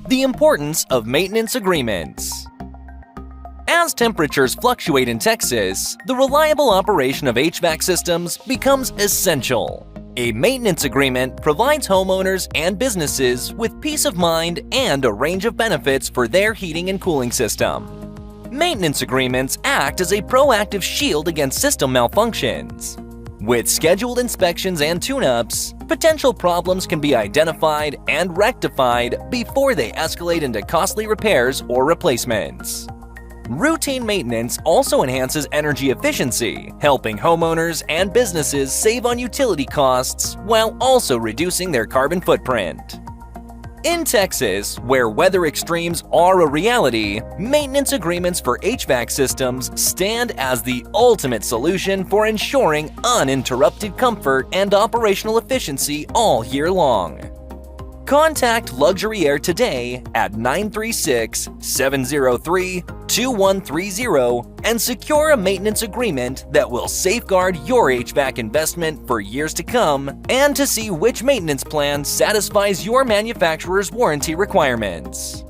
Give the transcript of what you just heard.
The importance of maintenance agreements. As temperatures fluctuate in Texas, the reliable operation of HVAC systems becomes essential. A maintenance agreement provides homeowners and businesses with peace of mind and a range of benefits for their heating and cooling system. Maintenance agreements act as a proactive shield against system malfunctions. With scheduled inspections and tune-ups, potential problems can be identified and rectified before they escalate into costly repairs or replacements. Routine maintenance also enhances energy efficiency, helping homeowners and businesses save on utility costs while also reducing their carbon footprint. In Texas, where weather extremes are a reality, maintenance agreements for HVAC systems stand as the ultimate solution for ensuring uninterrupted comfort and operational efficiency all year long. Contact Luxury Air today at 936-703-2130 and secure a maintenance agreement that will safeguard your HVAC investment for years to come and to see which maintenance plan satisfies your manufacturer's warranty requirements.